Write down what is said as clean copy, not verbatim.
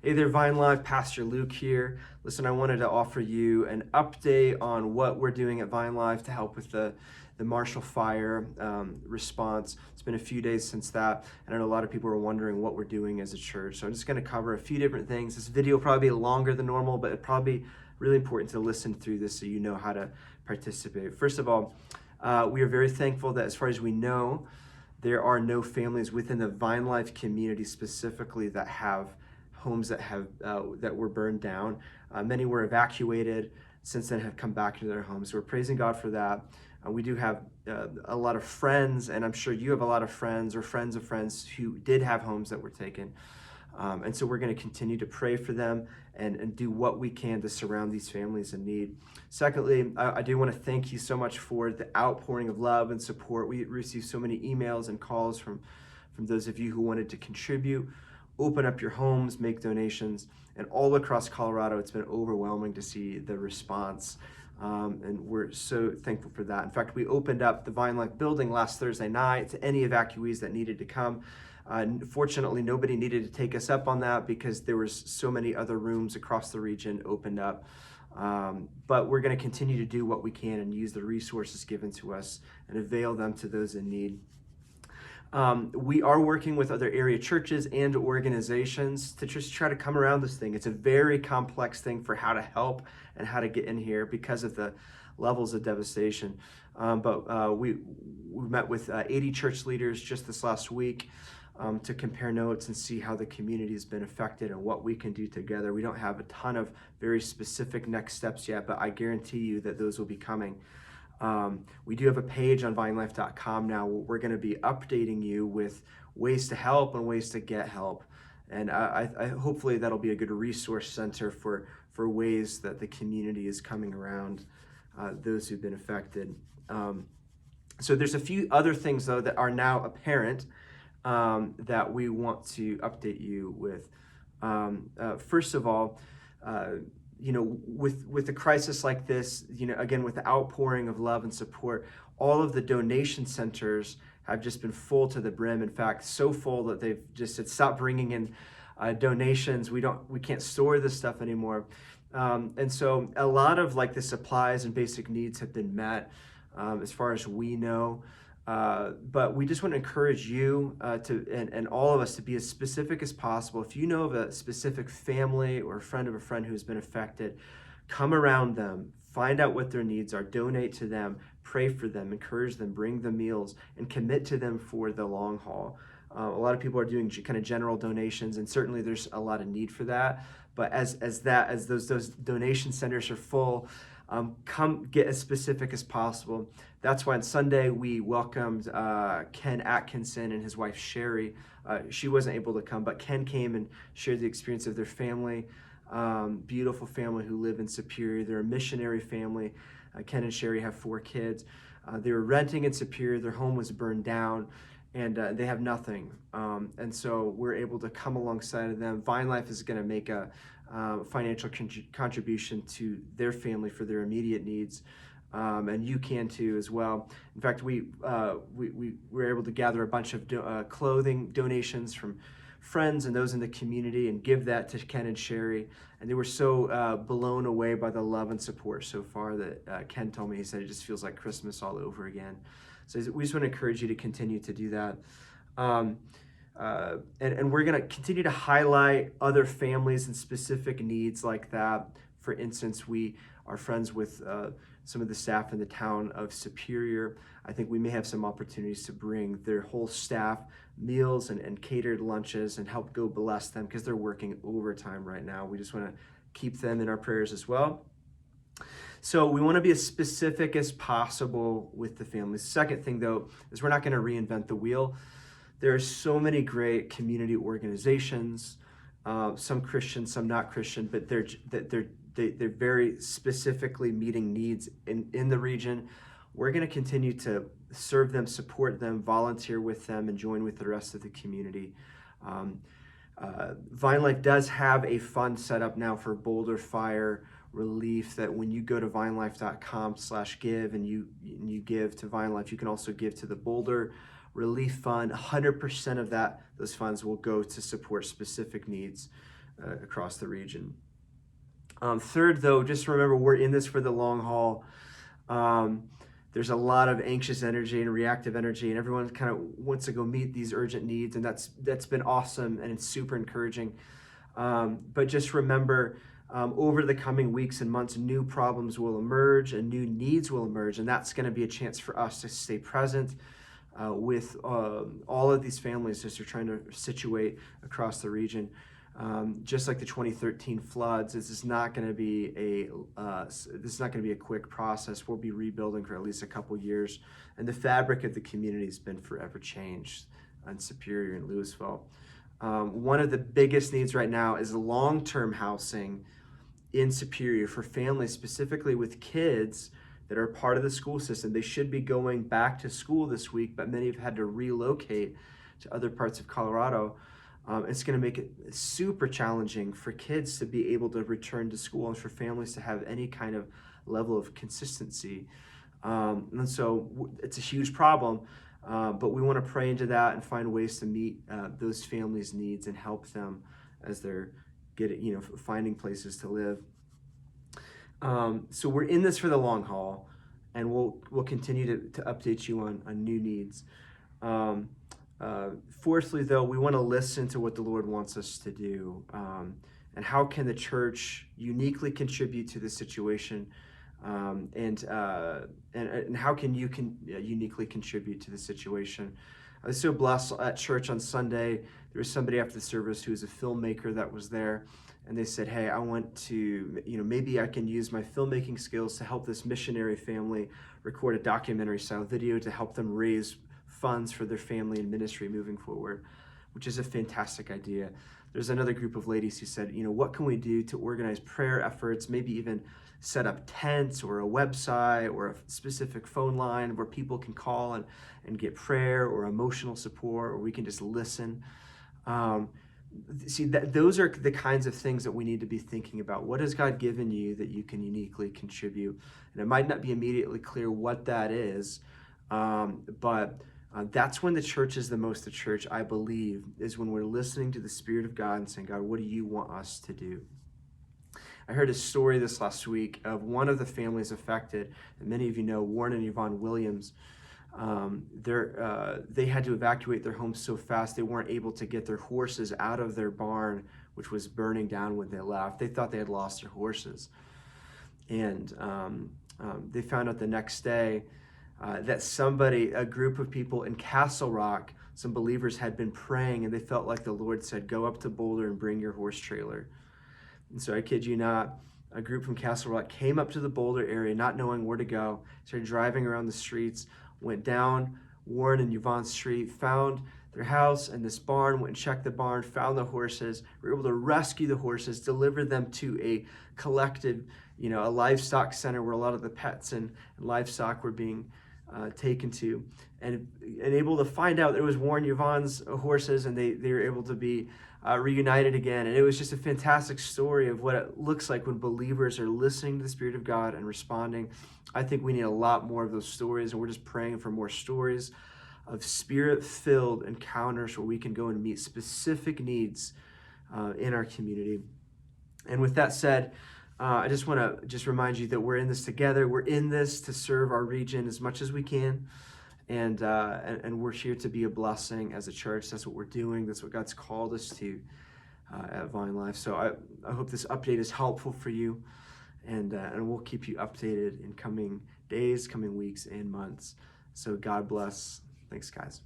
Hey there, Vine Live, Pastor Luke here. Listen, I wanted to offer you an update on what we're doing at Vine Live to help with the Marshall Fire response. It's been a few days since that, and I know a lot of people are wondering what we're doing as a church. So I'm just going to cover a few different things. This video will probably be longer than normal, but it's probably really important to listen through this so you know how to participate. First of all, we are very thankful that as far as we know, there are no families within the Vine Life community specifically that have homes that were burned down. Many were evacuated, since then have come back to their homes. So we're praising God for that. We do have a lot of friends, and I'm sure you have a lot of friends or friends of friends who did have homes that were taken. And so we're going to continue to pray for them and do what we can to surround these families in need. Secondly, I do want to thank you so much for the outpouring of love and support. We received so many emails and calls from those of you who wanted to contribute, open up your homes, make donations, and all across Colorado, it's been overwhelming to see the response. And we're so thankful for that. In fact, we opened up the Vine Life building last Thursday night to any evacuees that needed to come. Fortunately, nobody needed to take us up on that because there was so many other rooms across the region opened up. But we're going to continue to do what we can and use the resources given to us and avail them to those in need. We are working with other area churches and organizations to just try to come around this thing. It's a very complex thing for how to help and how to get in here because of the levels of devastation. But we met with 80 church leaders just this last week to compare notes and see how the community has been affected and what we can do together. We don't have a ton of very specific next steps yet, but I guarantee you that those will be coming. We do have a page on vinelife.com now where we're going to be updating you with ways to help and ways to get help. And I hopefully that'll be a good resource center for ways that the community is coming around those who've been affected. So there's a few other things, though, that are now apparent that we want to update you with. First of all, with a crisis like this, again, with the outpouring of love and support, all of the donation centers have just been full to the brim. In fact, so full that they've just said, stop bringing in donations. We can't store this stuff anymore. And so a lot of the supplies and basic needs have been met as far as we know. But we just want to encourage you and all of us to be as specific as possible. If you know of a specific family or a friend of a friend who's been affected, come around them, find out what their needs are, donate to them, pray for them, encourage them, bring them meals, and commit to them for the long haul. A lot of people are doing kind of general donations, and certainly there's a lot of need for that. But as those donation centers are full, come get as specific as possible. That's why on Sunday we welcomed Ken Atkinson and his wife Sherry. She wasn't able to come, but Ken came and shared the experience of their family, beautiful family who live in Superior. They're a missionary family. Ken and Sherry have 4 kids. They were renting in Superior. Their home was burned down, and they have nothing. And so we're able to come alongside of them. Vine Life is going to make a financial contribution to their family for their immediate needs, and you can too as well. In fact, we were able to gather a bunch of clothing donations from friends and those in the community and give that to Ken and Sherry, and they were so blown away by the love and support so far that Ken told me, he said it just feels like Christmas all over again. So we just want to encourage you to continue to do that. And we're going to continue to highlight other families and specific needs like that. For instance, we are friends with some of the staff in the town of Superior. I think we may have some opportunities to bring their whole staff meals and catered lunches and help go bless them because they're working overtime right now. We just want to keep them in our prayers as well. So we want to be as specific as possible with the families. Second thing, though, is we're not going to reinvent the wheel. There are so many great community organizations, some Christian, some not Christian, but they're very specifically meeting needs in the region. We're going to continue to serve them, support them, volunteer with them, and join with the rest of the community. Vine Life does have a fund set up now for Boulder Fire relief that when you go to vinelife.com/give and you give to Vine Life, you can also give to the Boulder Relief Fund. 100% of those funds will go to support specific needs. across the region. Third, though, just remember we're in this for the long haul. There's a lot of anxious energy and reactive energy, and everyone kind of wants to go meet these urgent needs, and that's been awesome, and it's super encouraging. But just remember, over the coming weeks and months, new problems will emerge and new needs will emerge, and that's going to be a chance for us to stay present with all of these families as they're trying to situate across the region. Just like the 2013 floods, this is not going to be a quick process. We'll be rebuilding for at least a couple years, and the fabric of the community has been forever changed in Superior and Louisville. One of the biggest needs right now is long-term housing in Superior for families, specifically with kids that are part of the school system. They should be going back to school this week, but many have had to relocate to other parts of Colorado. It's going to make it super challenging for kids to be able to return to school and for families to have any kind of level of consistency. And so it's a huge problem, but we want to pray into that and find ways to meet those families' needs and help them as they're finding places to live. So we're in this for the long haul, and we'll continue to update you on new needs. Fourthly, though, we want to listen to what the Lord wants us to do, and how can the church uniquely contribute to the situation, and how can you uniquely contribute to the situation. I was so blessed at church on Sunday. There was somebody after the service who was a filmmaker that was there, and they said, hey, I want to, maybe I can use my filmmaking skills to help this missionary family record a documentary style video to help them raise funds for their family and ministry moving forward, which is a fantastic idea. There's another group of ladies who said, what can we do to organize prayer efforts, maybe even set up tents or a website or a specific phone line where people can call and get prayer or emotional support, or we can just listen. Those are the kinds of things that we need to be thinking about. What has God given you that you can uniquely contribute? And it might not be immediately clear what that is, but that's when the church is the most the church, I believe, is when we're listening to the Spirit of God and saying, God, what do you want us to do? I heard a story this last week of one of the families affected, and many of you know Warren and Yvonne Williams. They had to evacuate their home so fast they weren't able to get their horses out of their barn, which was burning down when they left. They thought they had lost their horses. And they found out the next day that a group of people in Castle Rock, some believers had been praying, and they felt like the Lord said, go up to Boulder and bring your horse trailer. And so I kid you not, a group from Castle Rock came up to the Boulder area, not knowing where to go, started driving around the streets, went down Warren and Yvonne Street, found their house and this barn, went and checked the barn, found the horses, were able to rescue the horses, deliver them to a collective, a livestock center where a lot of the pets and livestock were being taken to, and able to find out it was Warren Yvonne's horses, and they were able to be reunited again. And it was just a fantastic story of what it looks like when believers are listening to the Spirit of God and responding. I think we need a lot more of those stories, and we're just praying for more stories of Spirit-filled encounters where we can go and meet specific needs in our community. And with that said, I just want to remind you that we're in this together. We're in this to serve our region as much as we can, and we're here to be a blessing as a church. That's what we're doing. That's what God's called us to at Vine Life. So I hope this update is helpful for you, and we'll keep you updated in coming days, coming weeks, and months. So God bless. Thanks, guys.